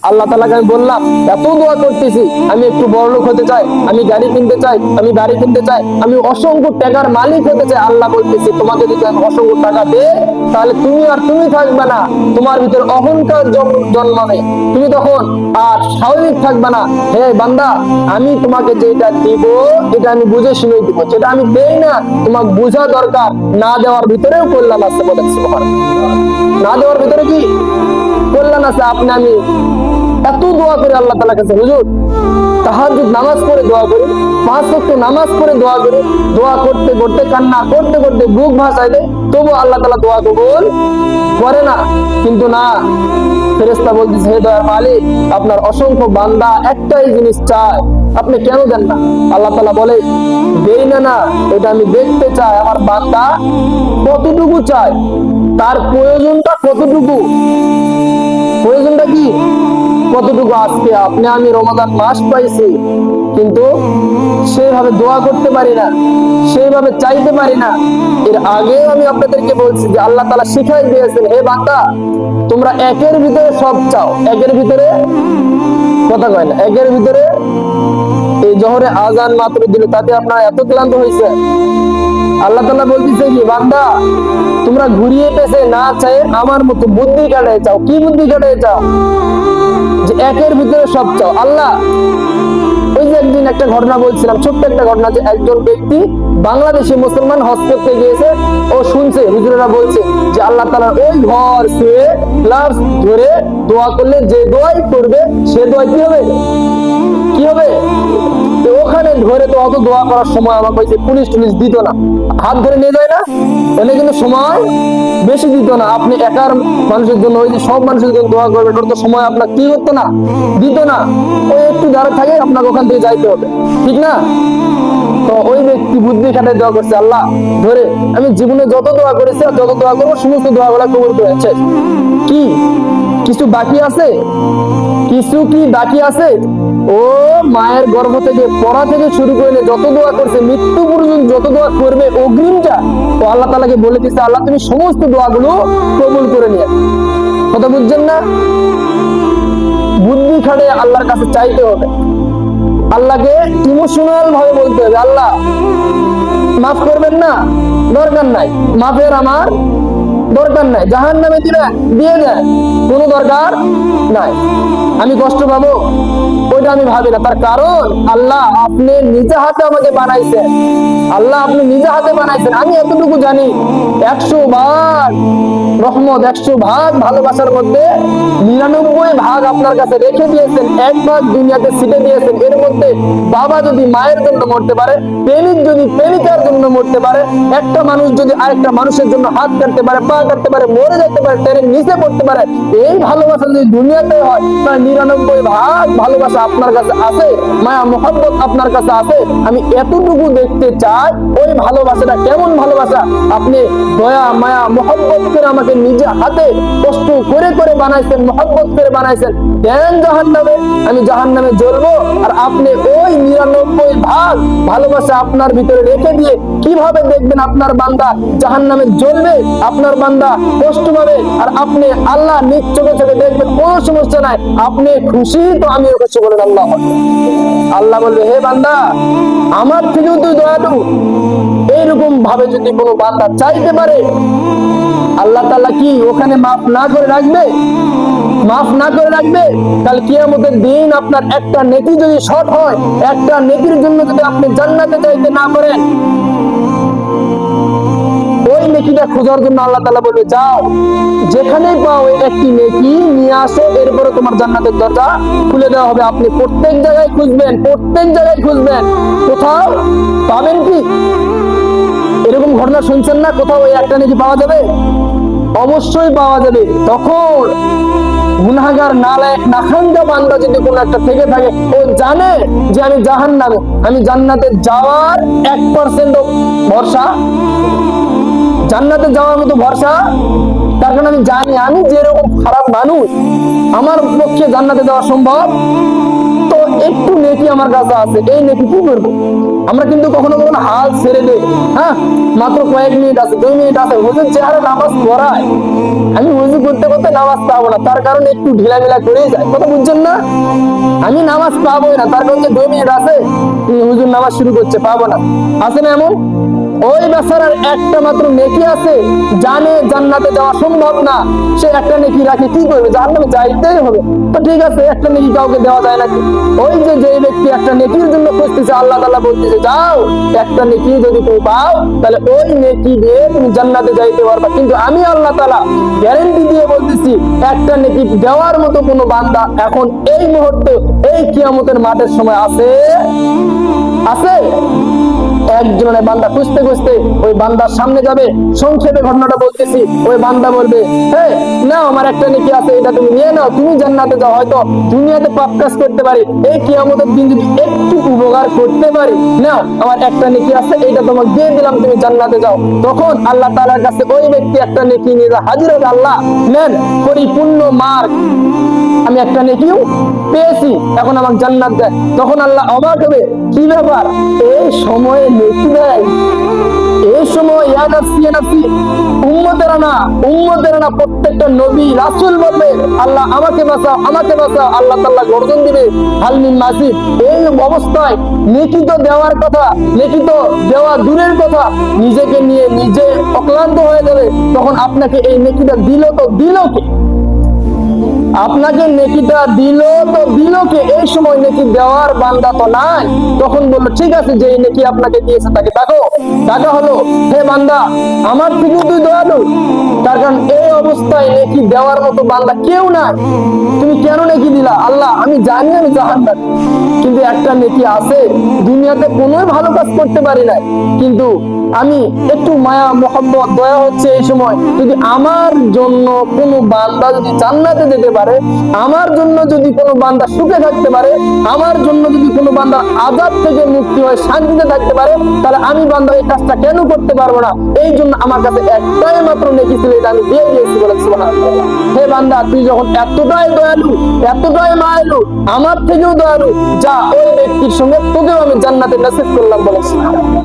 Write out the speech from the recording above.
আল্লাহ তাআলাকে আমি বললাম এত দোয়া করতেছি, আমি একটু বড়লোক হতে চাই, আমি গাড়ি কিনতে চাই, আমি বাড়ি কিনতে চাই, আমি অসংখ্য টাকার মালিক হতে চাই। আল্লাহ বলতেছে তোমাকে যদি আমি অসংখ্য টাকা দেই তাহলে তুমি আর তুমি থাকবে না, তোমার ভিতরে অহংকার জন্মাবে, তুমি তখন আর স্বাভাবিক থাকবে না। হে বান্দা, আমি তোমাকে যেটা দিব এটা আমি বুঝে শুনে দিব, যেটা আমি দেই না তোমাকে বোঝা দরকার। না দেওয়ার ভিতরেও কল্যাণ আছে, বলেন সুবহানাল্লাহ। না দেওয়ার ভিতরে কি কল্যাণ আছে। আপনি আমি এত দোয়া করে আল্লাহ তাআলার কাছে, হুজুর তাহাজ্জুদ নামাজ পড়ে দোয়া করি, 5 ওয়াক্ত নামাজ পড়ে দোয়া করি, দোয়া করতে করতে কান্না করতে করতে বুক ভাসায় দেয়, তবু আল্লাহ তাআলা দোয়া কবুল করে না। কিন্তু না, ফেরেশতা বলতেছে হে দয়ার মালিক, আপনার অসংখ্য বান্দা একটাই জিনিস চায়, আপনি কেন দেন না? আল্লাহ তাআলা বলে দেই না, না এটা আমি দেখতে চাই আমার বান্দা কতটুকু চায়, তার প্রয়োজনটা কতটুকু, প্রয়োজনটা কি কতটুকু। আজকে আপনি আমি রমাদান মাস পাইছি, কিন্তু সেইভাবে দোয়া করতে পারি না, সেইভাবে চাইতে পারি না। এর আগে আমি আপনাদেরকে বলছি যে আল্লাহ তাআলা শিখাই দিয়েছেন, হে বান্দা তোমরা একের ভিতরে সব চাও, একের ভিতরে কথা কয় না, একের ভিতরে। এই জোহরে আজান মাত্র দিল, তাতে আপনারা এত ক্লান্ত হয়েছে। আল্লাহ তাআলা বলতেছে কি বান্দা তোমরা ঘুরিয়ে পেছে না চাই আমার মতো বুদ্ধি কাটায় চাও। কি বুদ্ধি কাটায় চাও? যে একের ভিতরে সব চাও। আল্লাহ ওই যে একদিন একটা ঘটনা বলছিলাম, ছোট্ট একটা ঘটনা, যে একজন ব্যক্তি বাংলাদেশি মুসলমান হজ করতে গিয়েছে, ও শুনছে হুজুরেরা বলছে যে আল্লাহ তাআলার ওই ঘর শুয়ে গ্লাভস ধরে দোয়া করলে যে দোয়াই করবে সে দোয়া কি হবে, কি হবে। ওখানে ধরে তো অত দোয়া করার সময় আমার কাছে পুলিশ দিত না, হাত ধরে নিয়ে যায় না, এনে কিন্তু সময় বেশি দিত না। আপনি একার মানুষের জন্য, ওই যে সব মানুষের জন্য দোয়া করবেন, ওটা তো সময় আপনার কি করতো না, দিত না। ওই একটু দাঁড়া থাকে, আপনাকে ওখান থেকে যাইতে হবে, ঠিক না? তো ওই ব্যক্তি বুদ্ধি খাটায় দোয়া করছে, আল্লাহ ধরে আমি জীবনে যত দোয়া করেছি আর যত দোয়া করবো সমস্ত দোয়া গুলা কবুল করেছে। কি কিছু বাকি আছে? কিছু কি বাকি আছে? ও মায়ের গর্ভ থেকে পড়া থেকে শুরু করে যত দোয়া করছে, মৃত্যু পর্যন্ত যত দোয়া করবে অগ্রিমটা, তো আল্লাহ তাআলাকে বলে দিচ্ছে আল্লাহ তুমি সমস্ত দোয়াগুলো কবুল করে নিয়ে। কথা বুঝছেন না? বুদ্ধি খাটে আল্লাহর কাছে চাইতে হবে, আল্লাহকে ইমোশনাল ভাবে বলতে হবে, আল্লাহ মাফ করবেন না, দরকার নাই, মাফের আমার দরকার নাই, জাহান্নামে দিবেন দিয়ে দেন, কোনো দরকার নাই। আমি কষ্ট পাবো ওইটা আমি ভাবি না, তার কারণ আল্লাহ আপনি নিজে হাতে আমাকে বানাইছেন, আল্লাহ আপনি নিজে হাতে বানাইছেন। আমি এতটুকু জানি 100 ভাগ রহমত, 100 ভাগ ভালোবাসার মধ্যে 99 ভাগ আপনার কাছে রেখে দিয়েছেন, 1 ভাগ দুনিয়াতে ছিটে দিয়েছেন। এর মধ্যে বাবা যদি মায়ের জন্য মরতে পারে, প্রেমিক যদি প্রেমিকার জন্য মরতে পারে, একটা মানুষ যদি আরেকটা মানুষের জন্য হাত কাটতে পারে, পা কাটতে পারে, মরে যেতে পারে, ট্রেনের নিচে পড়তে পারে, এই ভালোবাসা যদি দুনিয়াতে হয়, তাহলে 99 ভাগ ভালোবাসা আপনার কাছে আছে, মায়া মোহাব্বত আপনার কাছে আছে। আমি এতটুকু দেখতে চাই ওই ভালোবাসাটা কেমন ভালোবাসা। আপনি দয়া মায়া মোহাব্বত করে আমাকে নিজে হাতে কষ্ট করে করে বানাইছেন, মোহাব্বত করে বানাইছেন। দেন জাহান্নামে, আমি জাহান্নামে জ্বলবো, আর আপনি ওই 99 ভাগ ভালোবাসা আপনার ভিতরে রেখে দিয়ে কিভাবে দেখবেন আপনার বান্দা জাহান্নামে জ্বলবে, আপনার বান্দা কষ্ট পাবে, আর আপনি আল্লাহ নিজ চোখে চোখে দেখবেন, কোনো সমস্যা নাই, আপনি খুশি তো আমিও খুশি। বলেন আল্লাহ। আল্লাহ বলবে হে বান্দা আমার থেকেও তুই দয়ালু। এইরকম ভাবে যদি কোনো বান্দা চাইতে পারে, আল্লাহ তাআলা কি ওখানে মাফ না করে রাখবে? মাফ না করে রাখবে? কাল কিয়ামতের দিন আপনার একটা নেকি যদি শর্ট হয়, একটা নেকির জন্য যদি আপনি জান্নাতে যাইতে না পারেন, ওই নেকিটা খোঁজার জন্য আল্লাহ তাআলা বলবে যাও যেখানেই পাও একটি নেকি নিয়ে আসো, এরপরে তোমার জান্নাতের দরজা খুলে দেওয়া হবে। আপনি প্রত্যেক জায়গায় খুঁজবেন, প্রত্যেক জায়গায় খুঁজবেন, কোথাও পাবেন কি? এরকম ঘটনা শুনছেন না? কোথাও ওই একটা নেকি পাওয়া যাবে? অবশ্যই পাওয়া যাবে। তখন গুনাহগার নালায়েক নাখান্দা বান্দা যদি কোনো একটা থেকে থাকে, ও জানে যে আমি জাহান্নামে, আমি জান্নাতে যাওয়ার 1% ভরসা, জান্নাতে যাওয়ার মতো ভরসা, তার কারণ আমি জানি আমি যেরকম খারাপ মানুষ, আমার পক্ষে জান্নাতে যাওয়া সম্ভব। তো একটু নেকি আমার কাছে আছে, এই নেকি কি করবো? আমরা কিন্তু কখনো কখনো হাল ছেড়ে দেই। হ্যাঁ, মাত্র কয়েক মিনিট আছে, 2 মিনিট আছে, হুজুর চেহারা নামাজ পড়ায়, আমি হুজুর করতে করতে নামাজ পাবো না, তার কারণে একটু ঢিলামিলা করেই যায়। কথা বুঝছেন না? আমি নামাজ পাবোই না, তার কারণে 2 মিনিট আছে, হুজুর নামাজ শুরু করছে, পাবো না। আছে না এমন? ওই বেচারার একটা মাত্র নেকি আছে, জানে জান্নাতে যাওয়া সম্ভব না, সে একটা নেকি রাখে, কি করবে? জান্নাতে যাইতেই হবে। তো ঠিক আছে, একটা নেকি কাউকে দেওয়া যায় নাকি? ওই যে যে ব্যক্তি একটা নেকির জন্য খুঁজতেছে, আল্লাহ তাআলা বলতেছে যাও, একটা নেকি যদি তুমি পাও তাহলে ওই নেকি দিয়ে তুমি জান্নাতে যাইতে পারবা। কিন্তু আমি আল্লাহ তাআলা গ্যারান্টি দিয়ে বলতেছি, একটা নেকি দেওয়ার মতো কোনো বান্দা এখন এই মুহূর্তে এই কিয়ামতের মাঠের সময় আছে? আছে? একজনের বান্দা খুঁজতে খুঁজতে ওই বান্দার সামনে যাবে, সংক্ষেপে ঘটনাটা বলতেছি, ওই বান্দা বলবে, হ্যাঁ নাও, আমার একটা নেকি আছে, এটা তুমি নিয়ে নাও, তুমি জান্নাতে যাও। হয়তো দুনিয়াতে পাপ কাজ করতে পারি, এই কিয়ামতের দিন যদি একটু উপকার করতে পারি, নাও আমার একটা নেকি আছে, এটা তোমাকে দিয়ে দিলাম, তুমি জান্নাতে যাও। তখন আল্লাহ তাআলার কাছে ওই ব্যক্তি একটা নেকি নিয়ে হাজির হবে, আল্লাহ নেন পরিপূর্ণ মার্ক, আমি একটা নেকিও পেয়েছি, এখন আমাকে জান্নাত দেয়। তখন আল্লাহ অবাক হবে, কি ব্যাপার, এই সময়ে নেকি দেয়? এই সময় ইয়া নাফসি ইয়া নাফসি, উম্মতেরা না, প্রত্যেকটা নবী রাসূল বলবে, আল্লাহ আমাকে বাঁচাও, আমাকে বাঁচাও, আল্লাহ তাআলা গর্জন দিবে, হাল মিন মাসিদ। এই অবস্থায় নেকি তো দেওয়ার কথা, নেকি তো দেওয়া দূরের কথা, নিজেকে নিয়ে নিজে অক্লান্ত হয়ে যাবে। তখন আপনাকে এই নেকিটা দিল তো দিল কে? আপনাকে নেকিটা দিল তো দিল কে? এই সময় নেকি দেওয়ার বান্দা তো নাই। তখন বললো, ঠিক আছে, যে নেকি আপনাকে দিয়েছে তাকে ডাকো। ডাকা হলো, হে বান্দা, আমার থেকে তুই দয়ালু, তার কারণ এই অবস্থায় নেকি দেওয়ার মতো বান্দা কেউ নাই, তুমি কেন নেকি দিলা? আল্লাহ আমি জানি আমি জাহান্নাম, কিন্তু একটা নেকি আছে, দুনিয়াতে কোনো ভালো কাজ করতে পারি না, কিন্তু আমি একটু মায়া মোহাম্মত দয়া হচ্ছে এই সময়, যদি আমার জন্য কোনো বান্দা যদি জান্নাতে যেতে পারে, আমার জন্য যদি কোনো বান্দা সুখে থাকতে পারে, আমার জন্য যদি কোনো বান্দা আযাব থেকে মুক্তি হয়ে শান্তিতে থাকতে পারে, তাহলে আমি বান্দা এই কাজটা কেন করতে পারবো না? এই জন্য আমার কাছে একটাই মাত্র নেকি ছিল, এটা আমি দিয়ে দিয়েছি। বলে সুবহানাল্লাহ। হে বান্দা, তুই যখন এতটাই দয়ালু, এতটাই মায়ালু, আমার থেকেও দয়ালু, যা ওই ব্যক্তির সঙ্গে তোকেও আমি জান্নাতে নসিব করলাম। বলে সুবহানাল্লাহ।